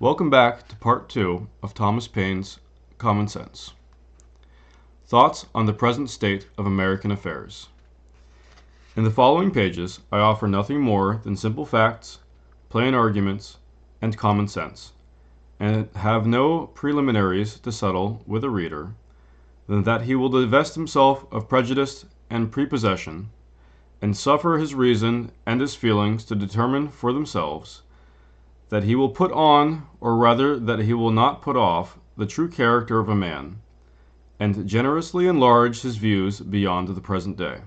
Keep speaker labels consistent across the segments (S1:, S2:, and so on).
S1: Welcome back to part 2 of Thomas Paine's Common Sense. Thoughts on the present state of American affairs. In the following pages, I offer nothing more than simple facts, plain arguments, and common sense, and have no preliminaries to settle with a reader than that he will divest himself of prejudice and prepossession, and suffer his reason and his feelings to determine for themselves that he will put on, or rather that he will not put off, the true character of a man, and generously enlarge his views beyond the present day.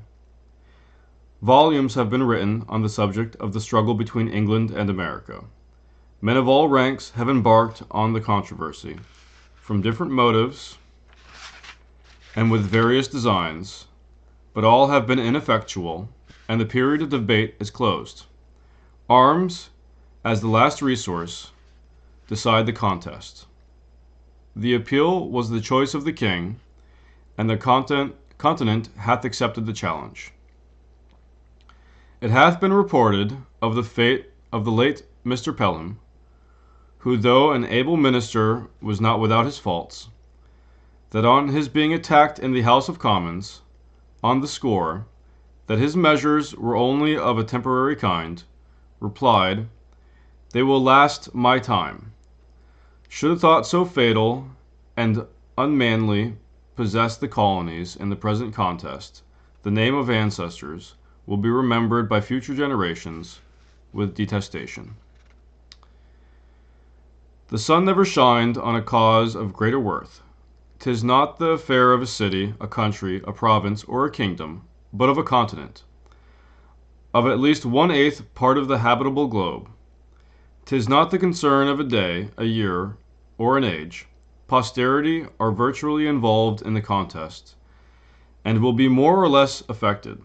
S1: Volumes have been written on the subject of the struggle between England and America. Men of all ranks have embarked on the controversy, from different motives and with various designs, but all have been ineffectual, and the period of debate is closed. Arms, as the last resource, decide the contest. The appeal was the choice of the king, and the continent hath accepted the challenge. It hath been reported of the fate of the late Mr. Pelham, who though an able minister was not without his faults, that on his being attacked in the House of Commons, on the score that his measures were only of a temporary kind, replied, "They will last my time." Should a thought so fatal and unmanly possess the colonies in the present contest, the name of ancestors will be remembered by future generations with detestation. The sun never shined on a cause of greater worth. 'Tis not the affair of a city, a country, a province, or a kingdom, but of a continent, of at least 1/8 part of the habitable globe. 'Tis not the concern of a day, a year, or an age. Posterity are virtually involved in the contest, and will be more or less affected,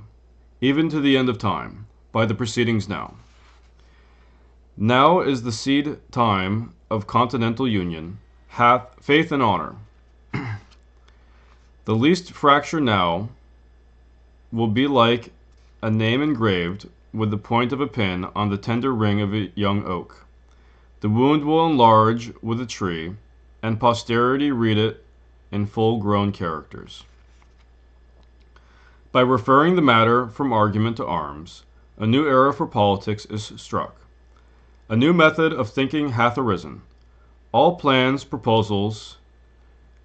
S1: even to the end of time, by the proceedings now. Now is the seed time of continental union, faith and honor. The least fracture now will be like a name engraved with the point of a pin on the tender ring of a young oak. The wound will enlarge with a tree, and posterity read it in full-grown characters. By referring the matter from argument to arms, a new era for politics is struck. A new method of thinking hath arisen. All plans, proposals,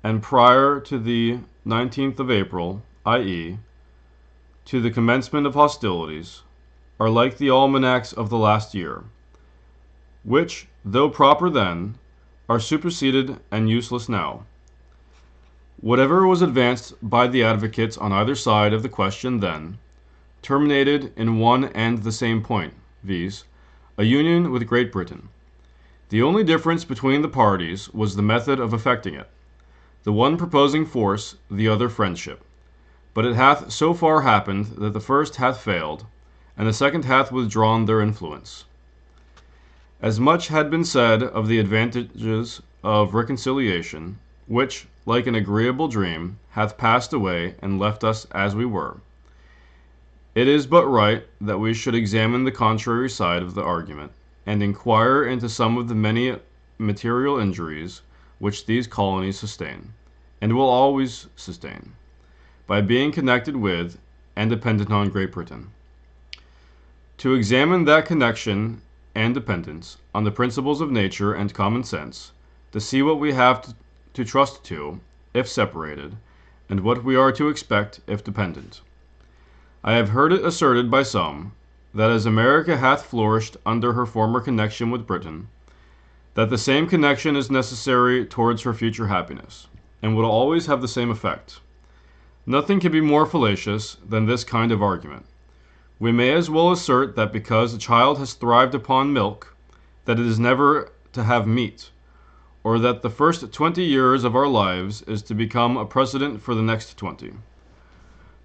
S1: and prior to the 19th of April, i.e., to the commencement of hostilities, are like the almanacs of the last year, which, though proper then, are superseded and useless now. Whatever was advanced by the advocates on either side of the question then, terminated in one and the same point, viz., a union with Great Britain. The only difference between the parties was the method of effecting it, the one proposing force, the other friendship. But it hath so far happened that the first hath failed, and the second hath withdrawn their influence. As much had been said of the advantages of reconciliation, which, like an agreeable dream, hath passed away and left us as we were. It is but right that we should examine the contrary side of the argument, and inquire into some of the many material injuries which these colonies sustain, and will always sustain, by being connected with and dependent on Great Britain. To examine that connection and dependence on the principles of nature and common sense, to see what we have to trust to, if separated, and what we are to expect if dependent. I have heard it asserted by some, that as America hath flourished under her former connection with Britain, that the same connection is necessary towards her future happiness, and will always have the same effect. Nothing can be more fallacious than this kind of argument. We may as well assert that because a child has thrived upon milk, that it is never to have meat, or that the first 20 years of our lives is to become a precedent for the next 20.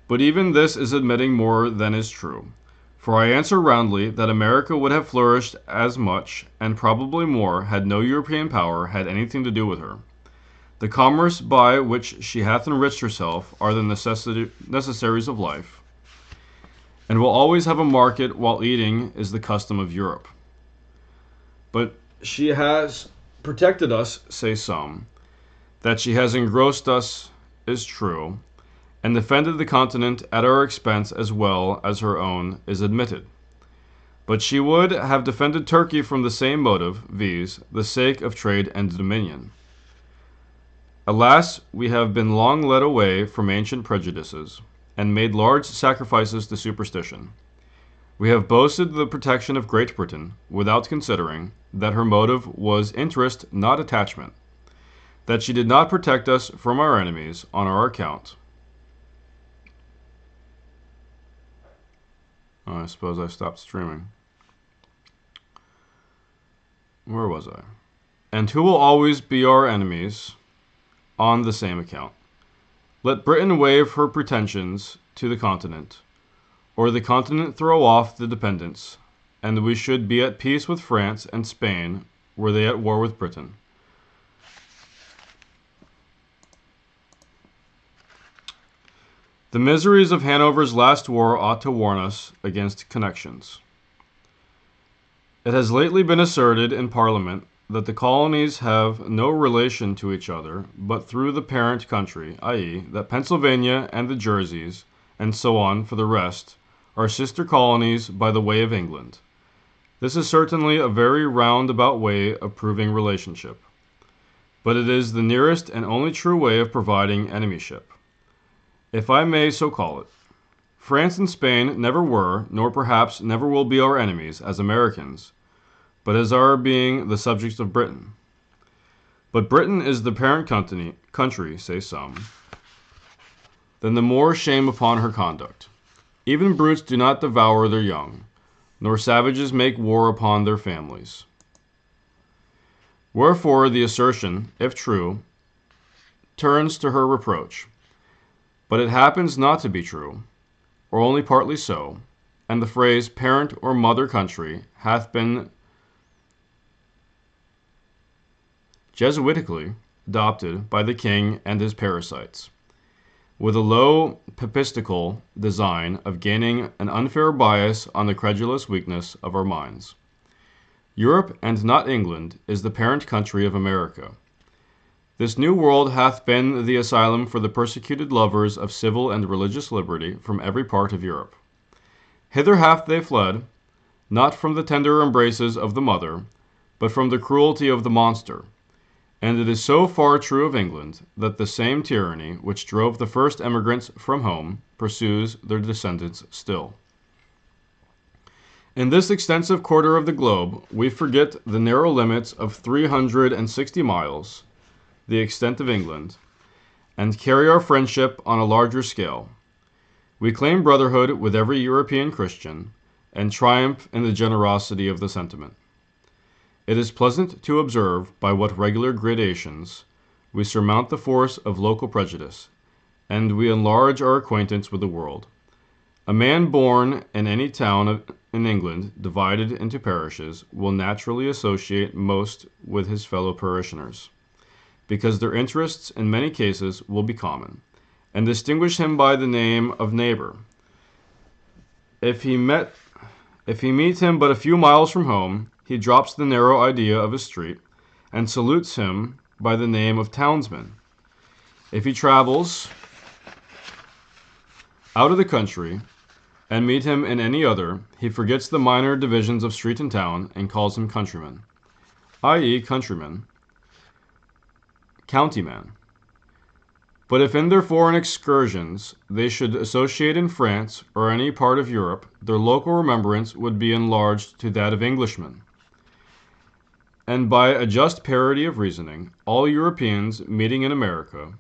S1: But even this is admitting more than is true, for I answer roundly that America would have flourished as much, and probably more, had no European power had anything to do with her. The commerce by which she hath enriched herself are the necessaries of life, and will always have a market while eating is the custom of Europe. But she has protected us, say some, that she has engrossed us is true, and defended the continent at our expense as well as her own is admitted. But she would have defended Turkey from the same motive, viz., the sake of trade and dominion. Alas, we have been long led away from ancient prejudices, and made large sacrifices to superstition. We have boasted the protection of Great Britain, without considering that her motive was interest, not attachment, that she did not protect us from our enemies on our account. I suppose I stopped streaming. Where was I? And who will always be our enemies on the same account. Let Britain waive her pretensions to the continent, or the continent throw off the dependence, and we should be at peace with France and Spain were they at war with Britain. The miseries of Hanover's last war ought to warn us against connections. It has lately been asserted in Parliament that the colonies have no relation to each other but through the parent country, i.e., that Pennsylvania and the Jerseys, and so on for the rest, are sister colonies by the way of England. This is certainly a very roundabout way of proving relationship, but it is the nearest and only true way of providing enemyship, if I may so call it. France and Spain never were, nor perhaps never will be our enemies as Americans, but as our being the subjects of Britain. But Britain is the parent country, say some, then the more shame upon her conduct. Even brutes do not devour their young, nor savages make war upon their families. Wherefore the assertion, if true, turns to her reproach. But it happens not to be true, or only partly so, and the phrase parent or mother country hath been Jesuitically adopted by the king and his parasites, with a low papistical design of gaining an unfair bias on the credulous weakness of our minds. Europe, and not England, is the parent country of America. This new world hath been the asylum for the persecuted lovers of civil and religious liberty from every part of Europe. Hither have they fled, not from the tender embraces of the mother, but from the cruelty of the monster. And it is so far true of England, that the same tyranny which drove the first emigrants from home pursues their descendants still. In this extensive quarter of the globe, we forget the narrow limits of 360 miles, the extent of England, and carry our friendship on a larger scale. We claim brotherhood with every European Christian, and triumph in the generosity of the sentiment. It is pleasant to observe by what regular gradations we surmount the force of local prejudice, and we enlarge our acquaintance with the world. A man born in any town in England, divided into parishes, will naturally associate most with his fellow parishioners, because their interests in many cases will be common, and distinguish him by the name of neighbor. If he meet him but a few miles from home, he drops the narrow idea of a street, and salutes him by the name of townsman. If he travels out of the country, and meet him in any other, he forgets the minor divisions of street and town, and calls him countryman, i.e. countryman, countyman. But if in their foreign excursions they should associate in France or any part of Europe, their local remembrance would be enlarged to that of Englishmen. And by a just parity of reasoning, all Europeans meeting in America,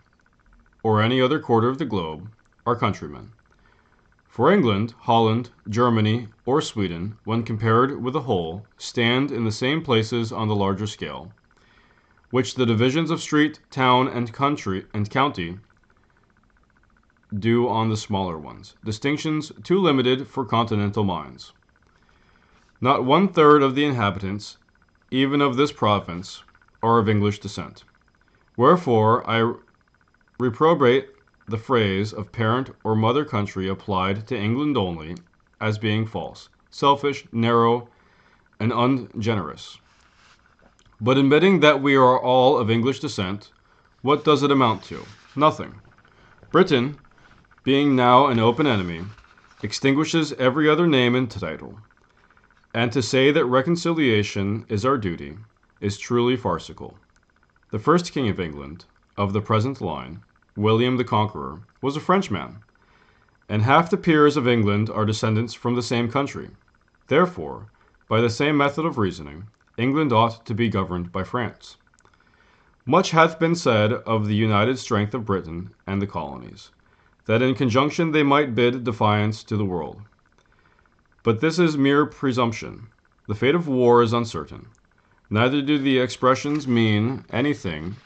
S1: or any other quarter of the globe, are countrymen. For England, Holland, Germany, or Sweden, when compared with the whole, stand in the same places on the larger scale, which the divisions of street, town, and country and county do on the smaller ones, distinctions too limited for continental minds. Not 1/3 of the inhabitants, even of this province, are of English descent. Wherefore I reprobate the phrase of parent or mother country applied to England only, as being false, selfish, narrow, and ungenerous. But admitting that we are all of English descent, what does it amount to? Nothing. Britain, being now an open enemy, extinguishes every other name and title. And to say that reconciliation is our duty is truly farcical. The first King of England, of the present line, William the Conqueror, was a Frenchman, and half the peers of England are descendants from the same country. Therefore, by the same method of reasoning, England ought to be governed by France. Much hath been said of the united strength of Britain and the colonies, that in conjunction they might bid defiance to the world. But this is mere presumption. The fate of war is uncertain. Neither do the expressions mean anything,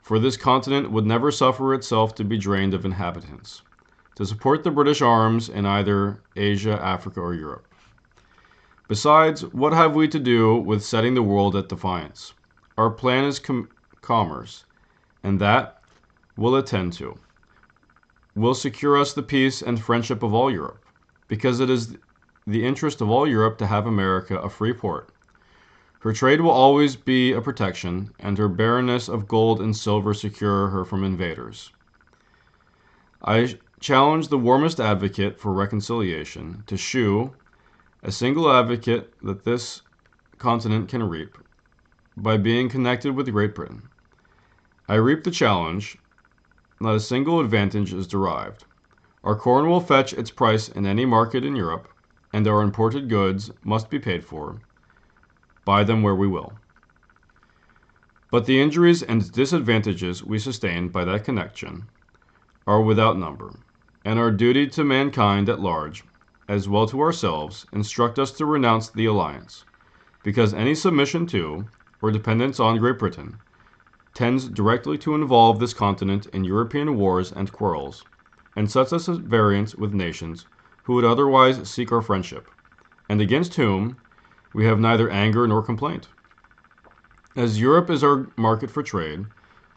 S1: for this continent would never suffer itself to be drained of inhabitants, to support the British arms in either Asia, Africa, or Europe. Besides, what have we to do with setting the world at defiance? Our plan is commerce, and that we'll attend to, will secure us the peace and friendship of all Europe, because it is the interest of all Europe to have America a free port. Her trade will always be a protection, and her barrenness of gold and silver secure her from invaders. I challenge the warmest advocate for reconciliation to shew a single advocate that this continent can reap by being connected with Great Britain. I reap the challenge. Not a single advantage is derived. Our corn will fetch its price in any market in Europe, and our imported goods must be paid for, buy them where we will. But the injuries and disadvantages we sustain by that connection are without number, and our duty to mankind at large, as well to ourselves, instruct us to renounce the alliance, because any submission to, or dependence on Great Britain, tends directly to involve this continent in European wars and quarrels, and sets us at variance with nations who would otherwise seek our friendship, and against whom we have neither anger nor complaint. As Europe is our market for trade,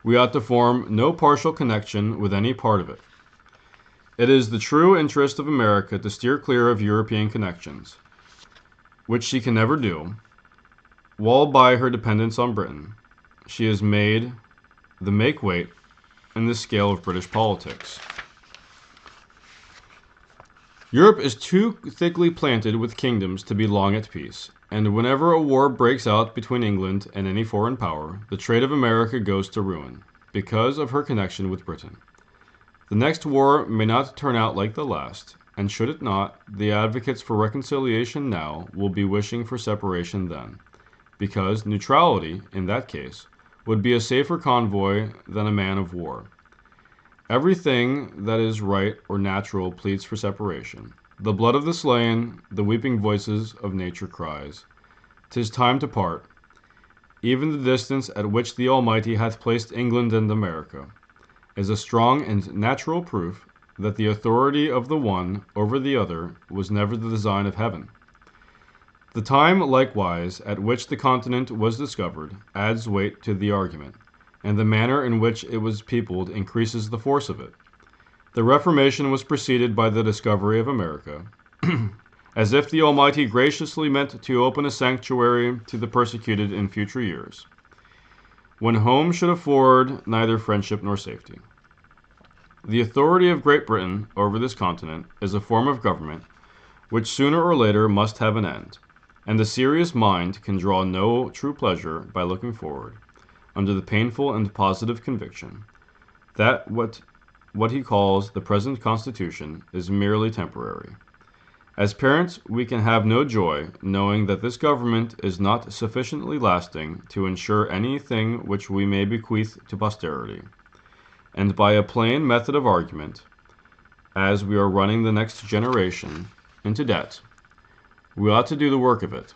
S1: we ought to form no partial connection with any part of it. It is the true interest of America to steer clear of European connections, which she can never do, while by her dependence on Britain, she is made the make-weight in the scale of British politics. Europe is too thickly planted with kingdoms to be long at peace, and whenever a war breaks out between England and any foreign power, the trade of America goes to ruin, because of her connection with Britain. The next war may not turn out like the last, and should it not, the advocates for reconciliation now will be wishing for separation then, because neutrality, in that case, would be a safer convoy than a man of war. Everything that is right or natural pleads for separation. The blood of the slain, the weeping voices of nature cries, 'Tis time to part. Even the distance at which the Almighty hath placed England and America is a strong and natural proof that the authority of the one over the other was never the design of heaven. The time, likewise, at which the continent was discovered adds weight to the argument, and the manner in which it was peopled increases the force of it. The Reformation was preceded by the discovery of America, as if the Almighty graciously meant to open a sanctuary to the persecuted in future years, when home should afford neither friendship nor safety. The authority of Great Britain over this continent is a form of government which sooner or later must have an end, and the serious mind can draw no true pleasure by looking forward, under the painful and positive conviction that what he calls the present Constitution is merely temporary. As parents, we can have no joy knowing that this government is not sufficiently lasting to ensure anything which we may bequeath to posterity. And by a plain method of argument, as we are running the next generation into debt, we ought to do the work of it.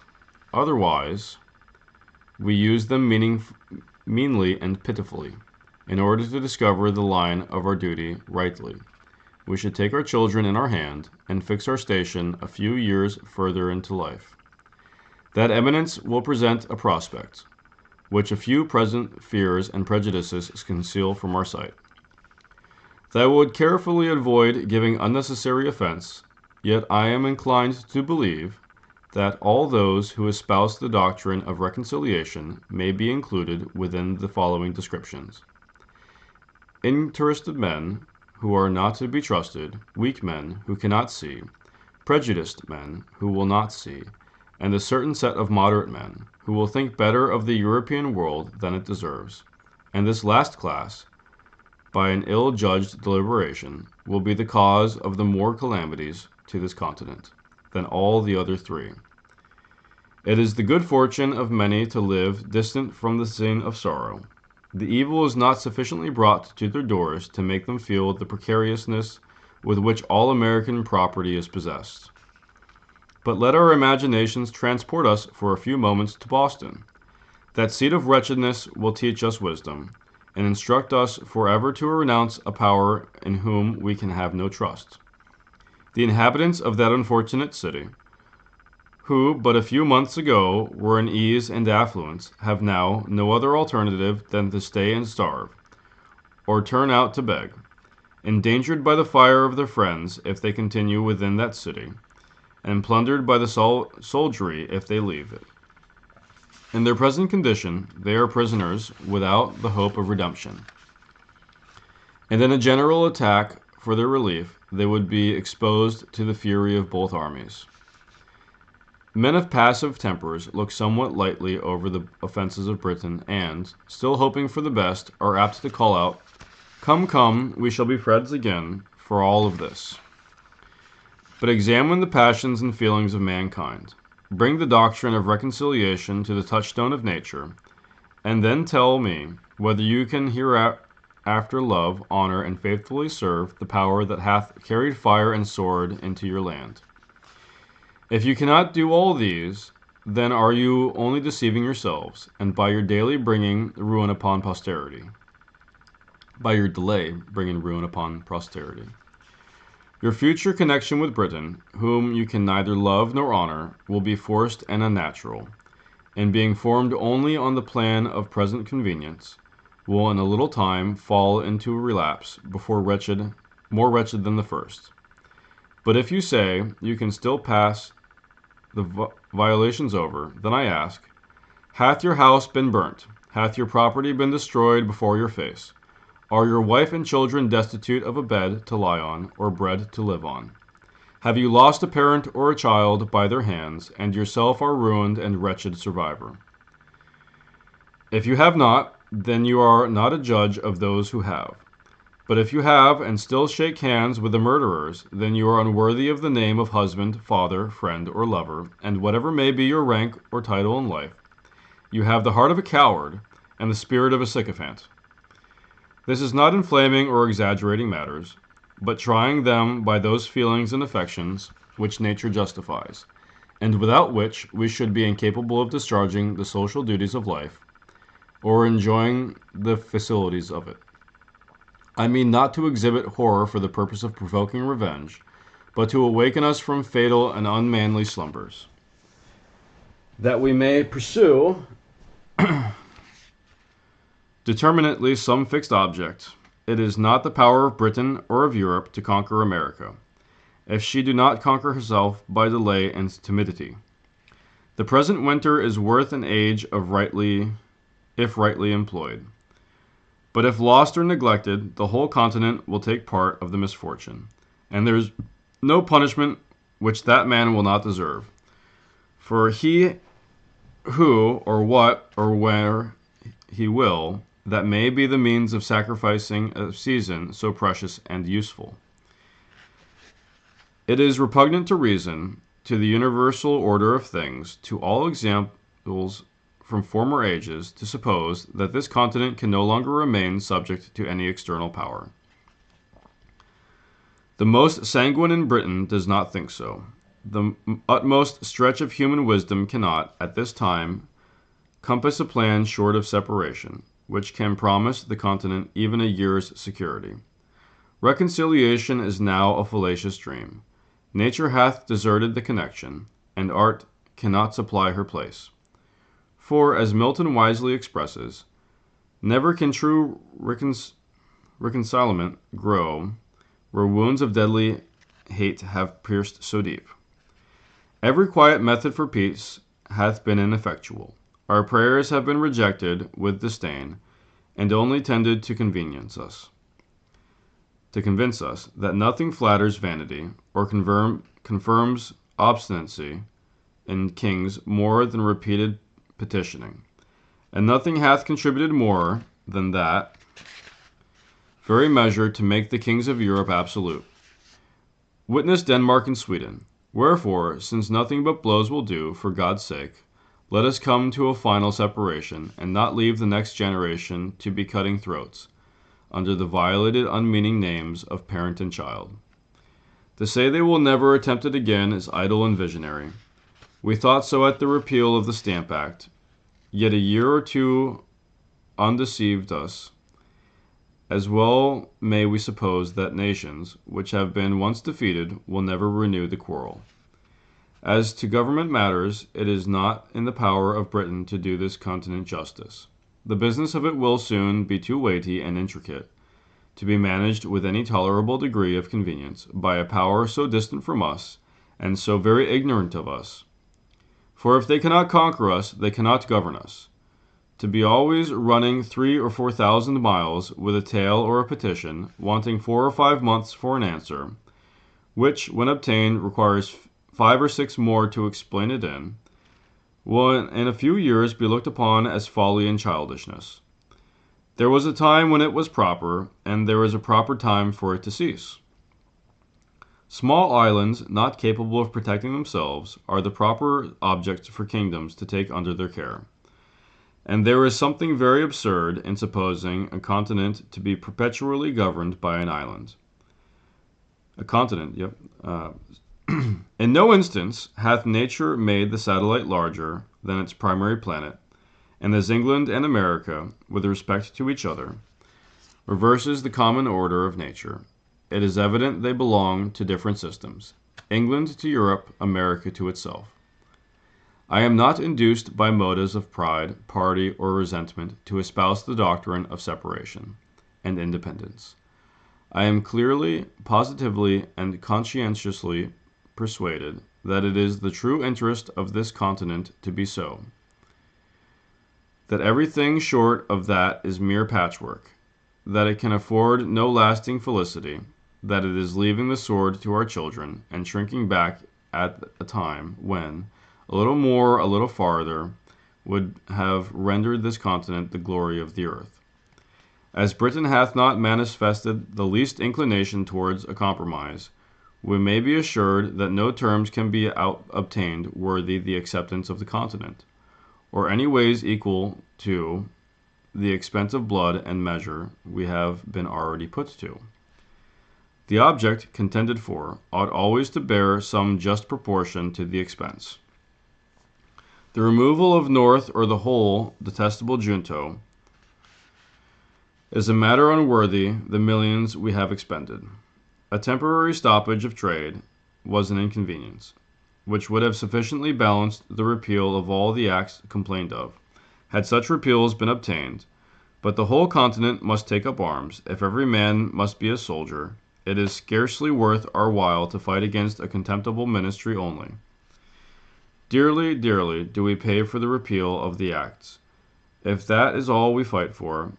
S1: Otherwise, we use them meanly and pitifully. In order to discover the line of our duty rightly, we should take our children in our hand and fix our station a few years further into life. That eminence will present a prospect, which a few present fears and prejudices conceal from our sight. That I would carefully avoid giving unnecessary offense, yet I am inclined to believe that all those who espouse the doctrine of reconciliation may be included within the following descriptions: interested men who are not to be trusted, weak men who cannot see, prejudiced men who will not see, and a certain set of moderate men who will think better of the European world than it deserves. And this last class, by an ill-judged deliberation, will be the cause of the more calamities to this continent than all the other three. It is the good fortune of many to live distant from the scene of sorrow. The evil is not sufficiently brought to their doors to make them feel the precariousness with which all American property is possessed. But let our imaginations transport us for a few moments to Boston. That seat of wretchedness will teach us wisdom, and instruct us forever to renounce a power in whom we can have no trust. The inhabitants of that unfortunate city, who but a few months ago were in ease and affluence, have now no other alternative than to stay and starve, or turn out to beg, endangered by the fire of their friends if they continue within that city, and plundered by the soldiery if they leave it. In their present condition, they are prisoners without the hope of redemption, and in a general attack for their relief, they would be exposed to the fury of both armies. Men of passive tempers look somewhat lightly over the offenses of Britain, and, still hoping for the best, are apt to call out, "Come, come, we shall be friends again for all of this." But examine the passions and feelings of mankind. Bring the doctrine of reconciliation to the touchstone of nature, and then tell me whether you can hereafter love, honor, and faithfully serve the power that hath carried fire and sword into your land. If you cannot do all these, then are you only deceiving yourselves, and by your delay bringing ruin upon posterity. Your future connection with Britain, whom you can neither love nor honor, will be forced and unnatural, and being formed only on the plan of present convenience, will in a little time fall into a relapse more wretched than the first. But if you say you can still pass the violations over, then I ask, hath your house been burnt? Hath your property been destroyed before your face? Are your wife and children destitute of a bed to lie on, or bread to live on? Have you lost a parent or a child by their hands, and yourself are ruined and wretched survivor? If you have not, then you are not a judge of those who have. But if you have, and still shake hands with the murderers, then you are unworthy of the name of husband, father, friend, or lover, and whatever may be your rank or title in life, you have the heart of a coward, and the spirit of a sycophant. This is not inflaming or exaggerating matters, but trying them by those feelings and affections which nature justifies, and without which we should be incapable of discharging the social duties of life, or enjoying the facilities of it. I mean not to exhibit horror for the purpose of provoking revenge, but to awaken us from fatal and unmanly slumbers, that we may pursue determinately some fixed object. It is not the power of Britain or of Europe to conquer America, if she do not conquer herself by delay and timidity. The present winter is worth an age of if rightly employed. But if lost or neglected, the whole continent will take part of the misfortune, and there is no punishment which that man will not deserve. For he who, or what, or where he will, that may be the means of sacrificing a season so precious and useful. It is repugnant to reason, to the universal order of things, to all examples from former ages, to suppose that this continent can no longer remain subject to any external power. The most sanguine in Britain does not think so. The utmost stretch of human wisdom cannot, at this time, compass a plan short of separation, which can promise the continent even a year's security. Reconciliation is now a fallacious dream. Nature hath deserted the connection, and art cannot supply her place. For, as Milton wisely expresses, never can true reconcilement grow where wounds of deadly hate have pierced so deep. Every quiet method for peace hath been ineffectual. Our prayers have been rejected with disdain, and only tended to convince us that nothing flatters vanity, or confirms obstinacy in kings more than repeated petitioning. And nothing hath contributed more than that very measure to make the kings of Europe absolute. Witness Denmark and Sweden. Wherefore, since nothing but blows will do, for God's sake, let us come to a final separation, and not leave the next generation to be cutting throats, under the violated unmeaning names of parent and child. To say they will never attempt it again is idle and visionary. We thought so at the repeal of the Stamp Act, yet a year or two undeceived us. As well may we suppose that nations, which have been once defeated, will never renew the quarrel. As to government matters, it is not in the power of Britain to do this continent justice. The business of it will soon be too weighty and intricate to be managed with any tolerable degree of convenience by a power so distant from us, and so very ignorant of us. For if they cannot conquer us, they cannot govern us. To be always running 3,000 or 4,000 miles with a tale or a petition, wanting 4 or 5 months for an answer, which, when obtained, requires 5 or 6 more to explain it in, will in a few years be looked upon as folly and childishness. There was a time when it was proper, and there is a proper time for it to cease. Small islands, not capable of protecting themselves, are the proper objects for kingdoms to take under their care. And there is something very absurd in supposing a continent to be perpetually governed by an island. A continent, yep. In no instance hath nature made the satellite larger than its primary planet, and as England and America, with respect to each other, reverses the common order of nature, it is evident they belong to different systems, England to Europe, America to itself. I am not induced by motives of pride, party, or resentment to espouse the doctrine of separation and independence. I am clearly, positively, and conscientiously persuaded that it is the true interest of this continent to be so, that everything short of that is mere patchwork, that it can afford no lasting felicity, that it is leaving the sword to our children, and shrinking back at a time when, a little more, a little farther, would have rendered this continent the glory of the earth. As Britain hath not manifested the least inclination towards a compromise, we may be assured that no terms can be obtained worthy the acceptance of the continent, or any ways equal to the expense of blood and measure we have been already put to. The object contended for ought always to bear some just proportion to the expense. The removal of North or the whole detestable junto is a matter unworthy the millions we have expended. A temporary stoppage of trade was an inconvenience, which would have sufficiently balanced the repeal of all the acts complained of, had such repeals been obtained. But the whole continent must take up arms. If every man must be a soldier, it is scarcely worth our while to fight against a contemptible ministry only. Dearly, dearly do we pay for the repeal of the acts. If that is all we fight for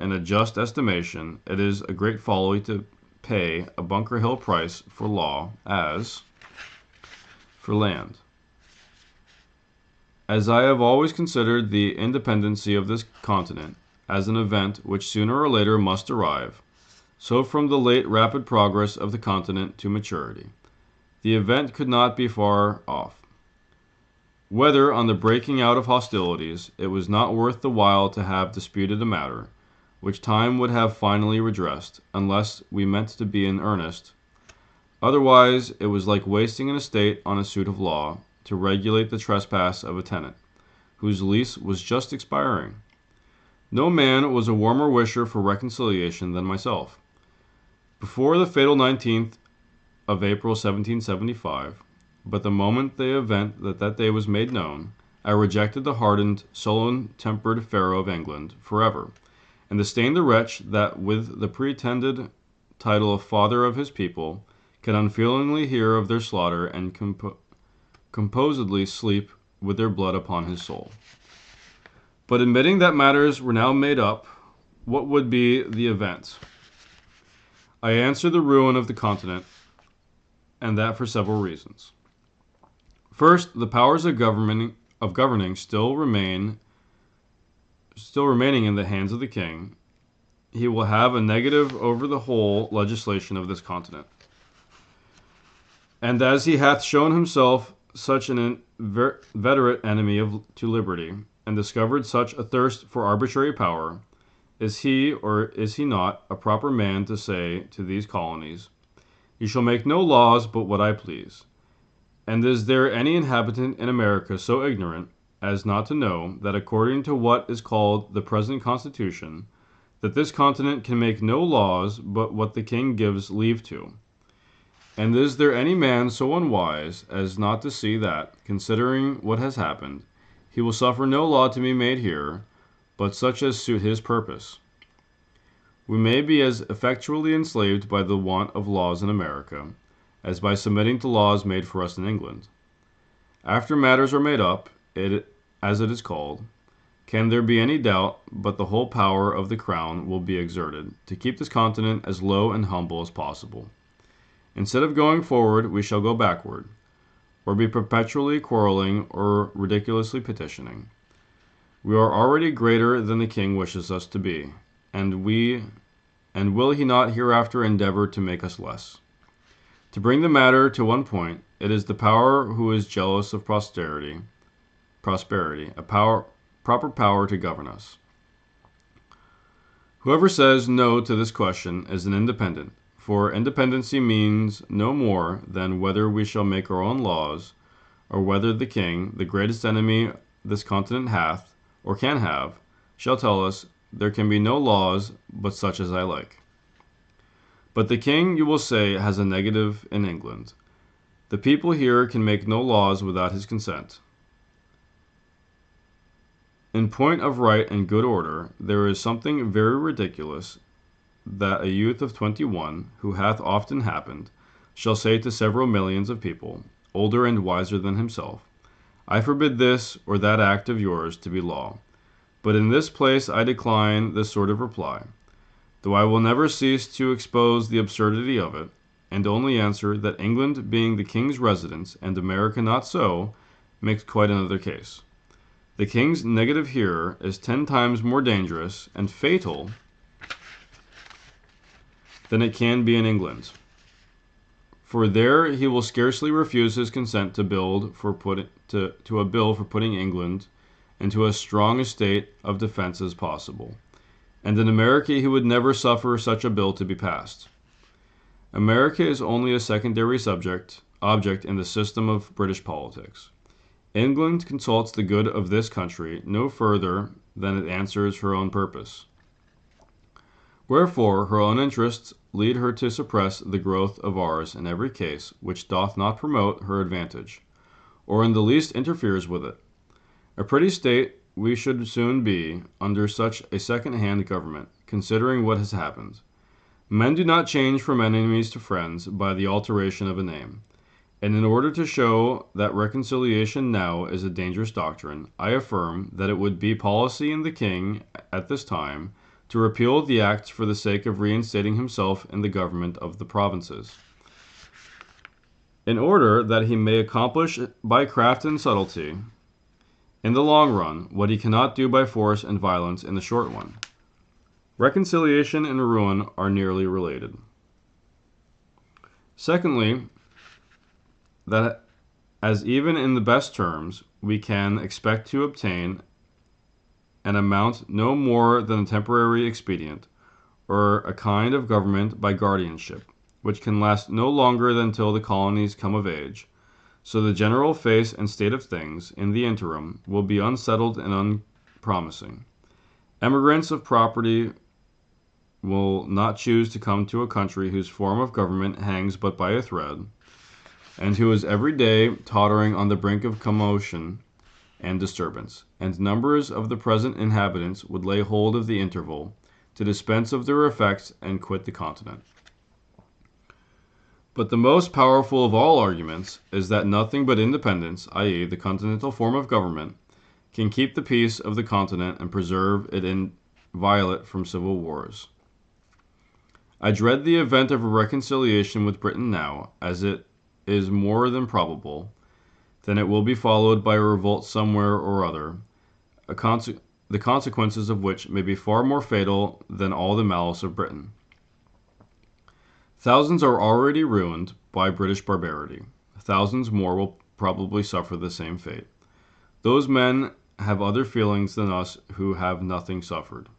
S1: in a just estimation, it is a great folly to pay a Bunker Hill price for law as for land. As I have always considered the independency of this continent as an event which sooner or later must arrive, so from the late rapid progress of the continent to maturity, the event could not be far off. Whether, on the breaking out of hostilities, it was not worth the while to have disputed a matter, which time would have finally redressed, unless we meant to be in earnest. Otherwise, it was like wasting an estate on a suit of law, to regulate the trespass of a tenant, whose lease was just expiring. No man was a warmer wisher for reconciliation than myself. Before the fatal 19th of April 1775, but the moment the event that day was made known, I rejected the hardened, sullen-tempered Pharaoh of England forever, and disdained the wretch that, with the pretended title of father of his people, can unfeelingly hear of their slaughter and composedly sleep with their blood upon his soul. But admitting that matters were now made up, what would be the event? I answer the ruin of the continent, and that for several reasons. First, the powers of governing still remaining in the hands of the king. He will have a negative over the whole legislation of this continent. And as he hath shown himself such an inveterate enemy to liberty, and discovered such a thirst for arbitrary power, is he, or is he not, a proper man to say to these colonies, "You shall make no laws but what I please"? And is there any inhabitant in America so ignorant as not to know that according to what is called the present Constitution, that this continent can make no laws but what the king gives leave to? And is there any man so unwise as not to see that, considering what has happened, he will suffer no law to be made here, but such as suit his purpose? We may be as effectually enslaved by the want of laws in America, as by submitting to laws made for us in England. After matters are made up, as it is called, can there be any doubt but the whole power of the crown will be exerted to keep this continent as low and humble as possible? Instead of going forward, we shall go backward, or be perpetually quarreling or ridiculously petitioning. We are already greater than the king wishes us to be, and will he not hereafter endeavor to make us less? To bring the matter to one point, it is the power who is jealous of prosperity, a proper power to govern us. Whoever says no to this question is an independent, for independency means no more than whether we shall make our own laws, or whether the king, the greatest enemy this continent hath, or can have, shall tell us, there can be no laws but such as I like. But the king, you will say, has a negative in England. The people here can make no laws without his consent. In point of right and good order, there is something very ridiculous that a youth of 21, who hath often happened, shall say to several millions of people, older and wiser than himself, "I forbid this or that act of yours to be law." But in this place I decline this sort of reply, though I will never cease to expose the absurdity of it, and only answer that England being the king's residence, and America not so, makes quite another case. The king's negative here is 10 times more dangerous and fatal than it can be in England. For there he will scarcely refuse his consent to a bill for putting England into as strong a state of defense as possible. And in America he would never suffer such a bill to be passed. America is only a secondary object in the system of British politics. England consults the good of this country no further than it answers her own purpose. Wherefore her own interests lead her to suppress the growth of ours in every case which doth not promote her advantage, or in the least interferes with it. A pretty state we should soon be under such a second-hand government, considering what has happened. Men do not change from enemies to friends by the alteration of a name. And in order to show that reconciliation now is a dangerous doctrine, I affirm that it would be policy in the king at this time to repeal the acts for the sake of reinstating himself in the government of the provinces, in order that he may accomplish by craft and subtlety in the long run what he cannot do by force and violence in the short one. Reconciliation and ruin are nearly related. Secondly, that as even in the best terms we can expect to obtain an amount no more than a temporary expedient, or a kind of government by guardianship, which can last no longer than till the colonies come of age, so the general face and state of things in the interim will be unsettled and unpromising. Emigrants of property will not choose to come to a country whose form of government hangs but by a thread, and who is every day tottering on the brink of commotion and disturbance, and numbers of the present inhabitants would lay hold of the interval to dispense of their effects and quit the continent. But the most powerful of all arguments is that nothing but independence, i.e., the continental form of government, can keep the peace of the continent and preserve it inviolate from civil wars. I dread the event of a reconciliation with Britain now, as it is more than probable. Then it will be followed by a revolt somewhere or other, the consequences of which may be far more fatal than all the malice of Britain. Thousands are already ruined by British barbarity. Thousands more will probably suffer the same fate. Those men have other feelings than us who have nothing suffered.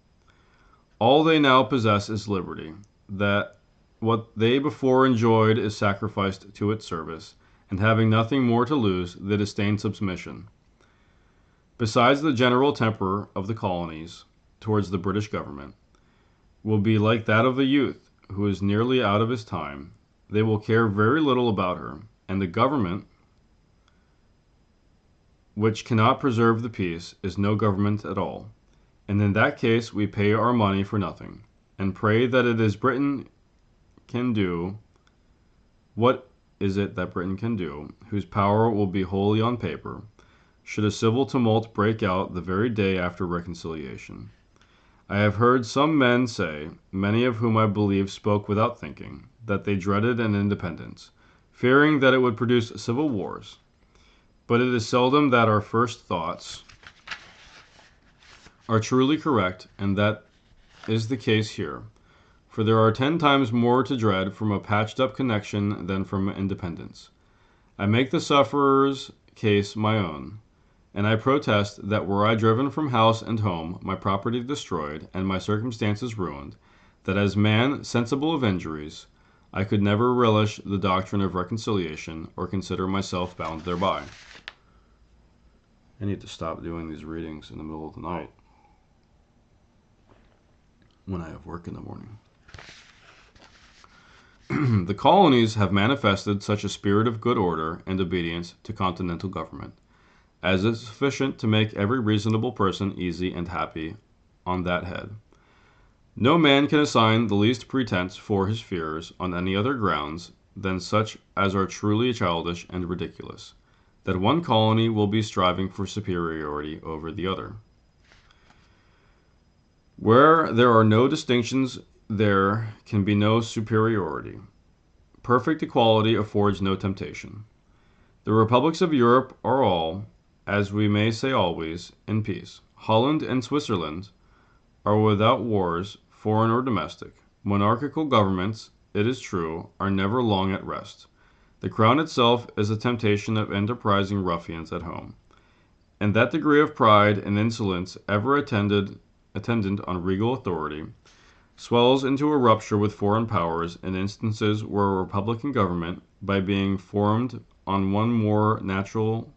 S1: All they now possess is liberty. That what they before enjoyed is sacrificed to its service, and having nothing more to lose, they disdain submission. Besides, the general temper of the colonies towards the British government will be like that of a youth who is nearly out of his time. They will care very little about her, and the government which cannot preserve the peace is no government at all. And in that case we pay our money for nothing, and pray that it is Britain can do. What is it that Britain can do, whose power will be wholly on paper, should a civil tumult break out the very day after reconciliation? I have heard some men say, many of whom I believe spoke without thinking, that they dreaded an independence, fearing that it would produce civil wars. But it is seldom that our first thoughts are truly correct, and that is the case here, for there are 10 times more to dread from a patched-up connection than from independence. I make the sufferer's case my own, and I protest that were I driven from house and home, my property destroyed, and my circumstances ruined, that as man sensible of injuries, I could never relish the doctrine of reconciliation, or consider myself bound thereby. I need to stop doing these readings in the middle of the night when I have work in the morning. The colonies have manifested such a spirit of good order and obedience to continental government as is sufficient to make every reasonable person easy and happy on that head. No man can assign the least pretense for his fears on any other grounds than such as are truly childish and ridiculous, that one colony will be striving for superiority over the other. Where there are no distinctions, there can be no superiority. Perfect equality affords no temptation. The republics of Europe are all, as we may say always, in peace. Holland and Switzerland are without wars, foreign or domestic. Monarchical governments, it is true, are never long at rest. The crown itself is a temptation of enterprising ruffians at home. And that degree of pride and insolence ever attendant on regal authority swells into a rupture with foreign powers in instances where a republican government, by being formed on more natural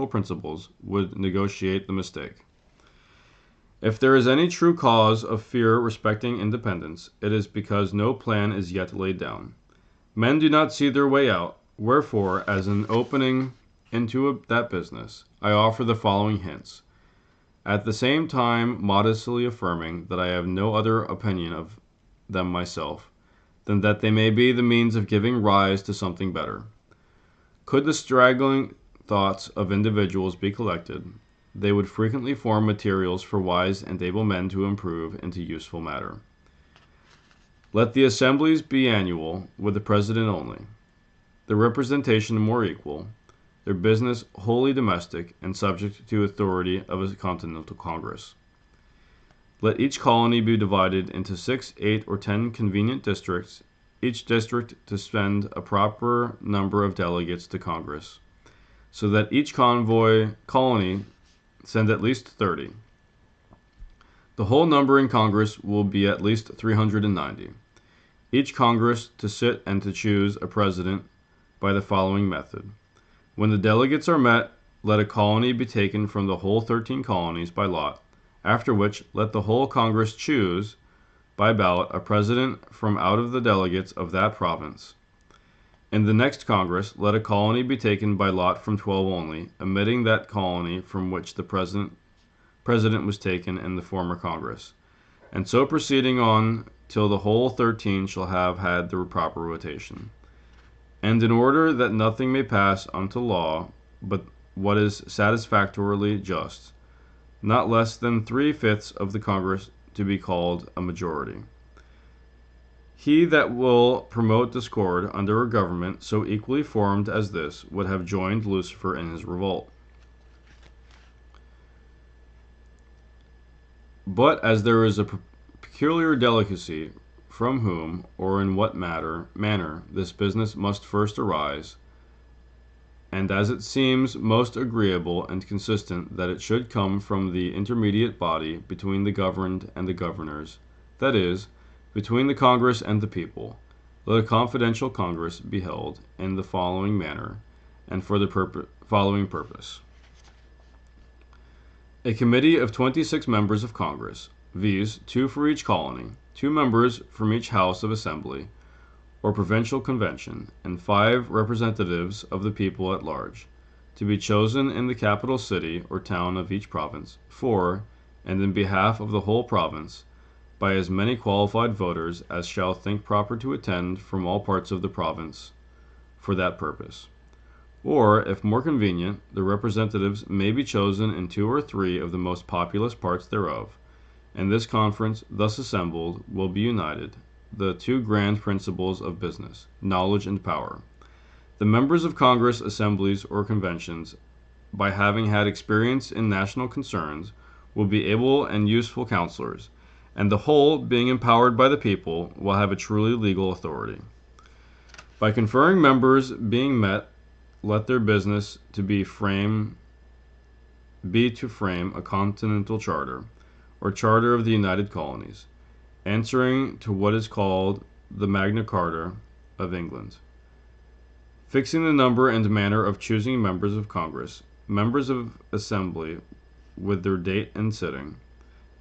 S1: principles, would negotiate the mistake. If there is any true cause of fear respecting independence, it is because no plan is yet laid down. Men do not see their way out. Wherefore, as an opening into that business, I offer the following hints, at the same time modestly affirming that I have no other opinion of them myself than that they may be the means of giving rise to something better. Could the straggling thoughts of individuals be collected, they would frequently form materials for wise and able men to improve into useful matter. Let the assemblies be annual, with the president only, the representation more equal, their business wholly domestic and subject to authority of a continental congress. Let each colony be divided into 6, 8, or 10 convenient districts, each district to send a proper number of delegates to Congress, so that each colony send at least 30. The whole number in Congress will be at least 390. Each Congress to sit and to choose a president by the following method. When the delegates are met, let a colony be taken from the whole 13 colonies by lot, after which let the whole Congress choose by ballot a president from out of the delegates of that province. In the next Congress, let a colony be taken by lot from 12 only, omitting that colony from which the president was taken in the former Congress, and so proceeding on till the whole 13 shall have had the proper rotation. And in order that nothing may pass unto law but what is satisfactorily just, not less than 3/5 of the Congress to be called a majority. He that will promote discord under a government so equally formed as this would have joined Lucifer in his revolt. But as there is a peculiar delicacy from whom or in what manner this business must first arise, and as it seems most agreeable and consistent that it should come from the intermediate body between the governed and the governors, that is, between the Congress and the people, let a confidential Congress be held in the following manner, and for the following purpose. A committee of 26 members of Congress, viz., 2 for each colony, 2 members from each House of Assembly or provincial convention, and 5 representatives of the people at large, to be chosen in the capital city or town of each province, for, and in behalf of the whole province, by as many qualified voters as shall think proper to attend from all parts of the province for that purpose. Or, if more convenient, the representatives may be chosen in 2 or 3 of the most populous parts thereof, and this conference, thus assembled, will be united, the 2 grand principles of business, knowledge and power. The members of Congress, assemblies, or conventions, by having had experience in national concerns, will be able and useful counselors, and the whole, being empowered by the people, will have a truly legal authority. By conferring members being met, let their business to be to frame a continental charter, or charter of the United Colonies, answering to what is called the Magna Carta of England, fixing the number and manner of choosing members of Congress, members of Assembly, with their date and sitting,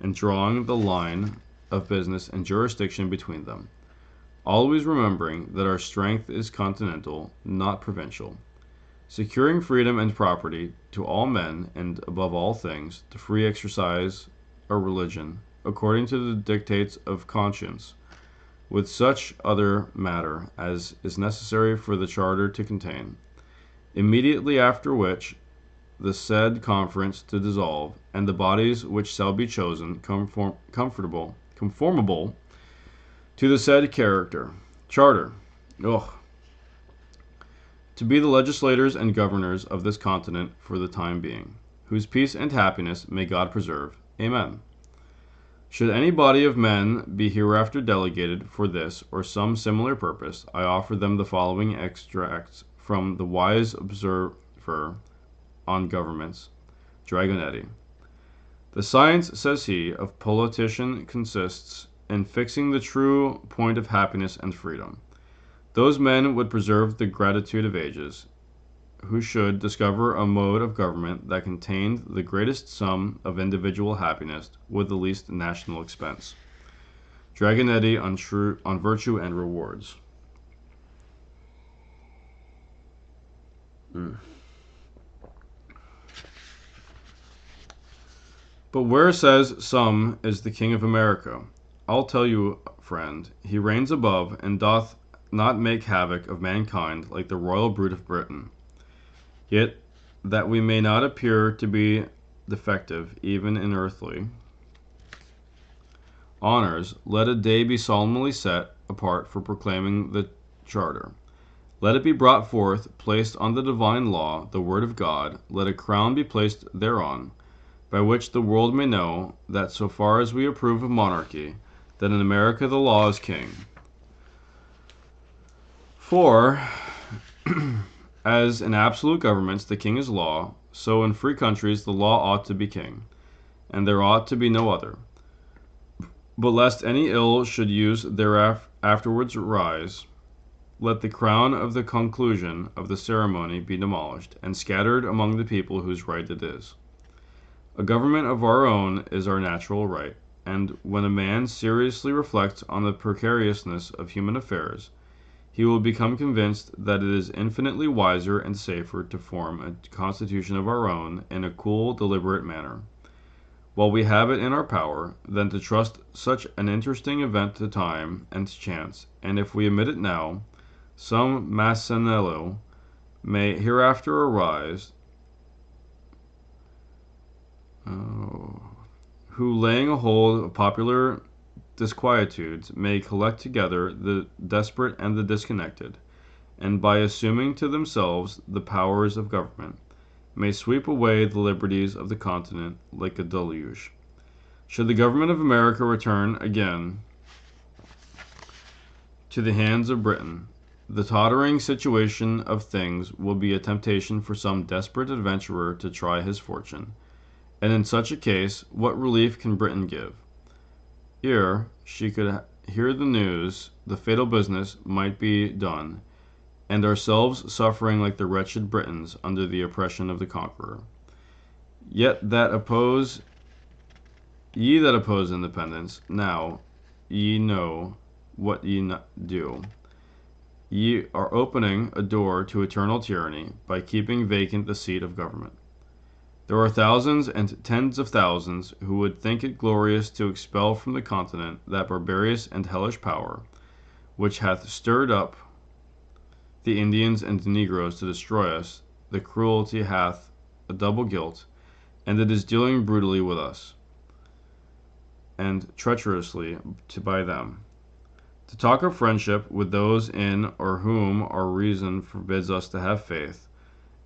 S1: and drawing the line of business and jurisdiction between them, always remembering that our strength is continental, not provincial, securing freedom and property to all men, and, above all things, the free exercise of religion, according to the dictates of conscience, with such other matter as is necessary for the charter to contain. Immediately after which, the said conference to dissolve, and the bodies which shall be chosen conformable to the said charter, to be the legislators and governors of this continent for the time being, whose peace and happiness may God preserve. Amen. Should any body of men be hereafter delegated for this or some similar purpose, I offer them the following extracts from the Wise Observer on Governments, Dragonetti. The science, says he, of politician consists in fixing the true point of happiness and freedom. Those men would preserve the gratitude of ages, who should discover a mode of government that contained the greatest sum of individual happiness with the least national expense. Dragonetti on Virtue and Rewards. But where says some is the King of America? I'll tell you, friend, he reigns above, and doth not make havoc of mankind like the royal brute of Britain. Yet, that we may not appear to be defective even in earthly honors, let a day be solemnly set apart for proclaiming the charter. Let it be brought forth, placed on the divine law, the word of God. Let a crown be placed thereon, by which the world may know that so far as we approve of monarchy, that in America the law is king. For, as in absolute governments the king is law, so in free countries the law ought to be king, and there ought to be no other. But lest any ill should use afterwards rise, let the crown of the conclusion of the ceremony be demolished, and scattered among the people whose right it is. A government of our own is our natural right, and when a man seriously reflects on the precariousness of human affairs, he will become convinced that it is infinitely wiser and safer to form a constitution of our own in a cool, deliberate manner, while we have it in our power, than to trust such an interesting event to time and chance, and if we omit it now, some Massanello may hereafter arise, who, laying a hold of popular disquietudes, may collect together the desperate and the disconnected, and by assuming to themselves the powers of government, may sweep away the liberties of the continent like a deluge. Should the government of America return again to the hands of Britain, the tottering situation of things will be a temptation for some desperate adventurer to try his fortune. And in such a case, what relief can Britain give? Ere she could hear the news, the fatal business might be done, and ourselves suffering like the wretched Britons under the oppression of the conqueror. Yet that oppose ye that oppose independence, now ye know what ye do. Ye are opening a door to eternal tyranny by keeping vacant the seat of government. There are thousands and tens of thousands who would think it glorious to expel from the continent that barbarous and hellish power, which hath stirred up the Indians and Negroes to destroy us. The cruelty hath a double guilt, and it is dealing brutally with us, and treacherously by them. To talk of friendship with those in or whom our reason forbids us to have faith,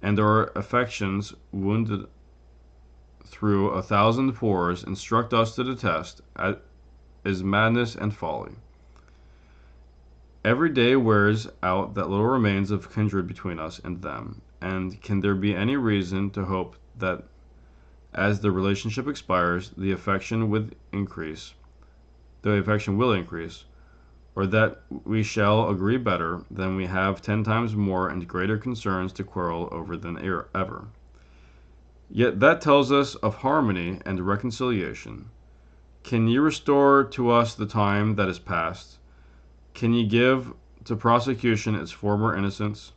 S1: and our affections wounded through 1,000 pores instruct us to detest, is madness and folly. Every day wears out that little remains of kindred between us and them, and can there be any reason to hope that as the relationship expires, the affection will increase, or that we shall agree better than we have 10 times more and greater concerns to quarrel over than ever? Yet that tells us of harmony and reconciliation. Can ye restore to us the time that is past? Can ye give to prosecution its former innocence?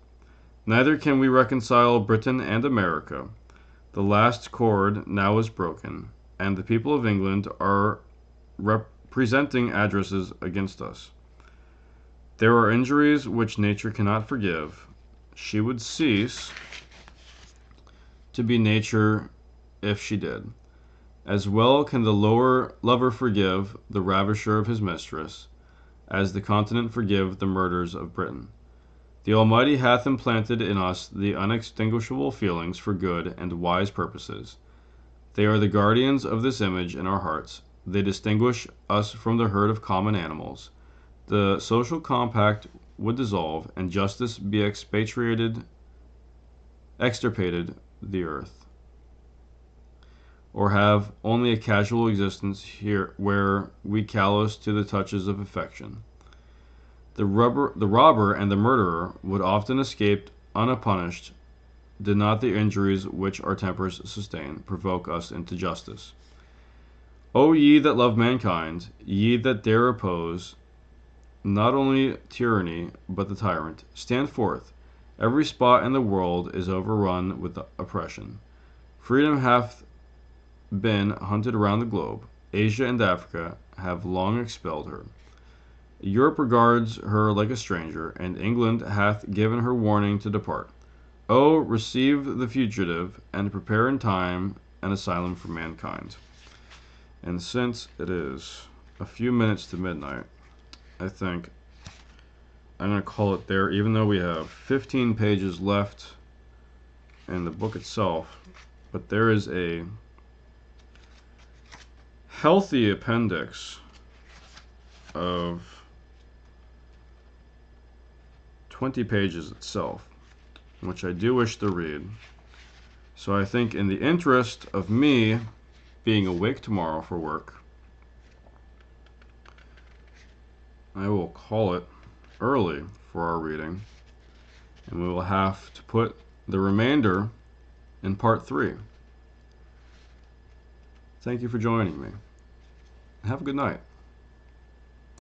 S1: Neither can we reconcile Britain and America. The last cord now is broken, and the people of England are presenting addresses against us. There are injuries which nature cannot forgive. She would cease to be nature if she did. As well can the lover forgive the ravisher of his mistress, as the continent forgive the murderers of Britain. The Almighty hath implanted in us the unextinguishable feelings for good and wise purposes. They are the guardians of this image in our hearts. They distinguish us from the herd of common animals. The social compact would dissolve, and justice be extirpated the earth, or have only a casual existence here where we callous to the touches of affection. The robber and the murderer would often escape unpunished, did not the injuries which our tempers sustain provoke us into justice. O ye that love mankind, ye that dare oppose not only tyranny but the tyrant, stand forth. Every spot in the world is overrun with oppression. Freedom hath been hunted around the globe. Asia and Africa have long expelled her. Europe regards her like a stranger, and England hath given her warning to depart. O, receive the fugitive, and prepare in time an asylum for mankind. And since it is a few minutes to midnight, I think I'm going to call it there, even though we have 15 pages left in the book itself. But there is a healthy appendix of 20 pages itself, which I do wish to read. So I think in the interest of me being awake tomorrow for work, I will call it early for our reading, and we will have to put the remainder in part 3. Thank you for joining me. Have a good night.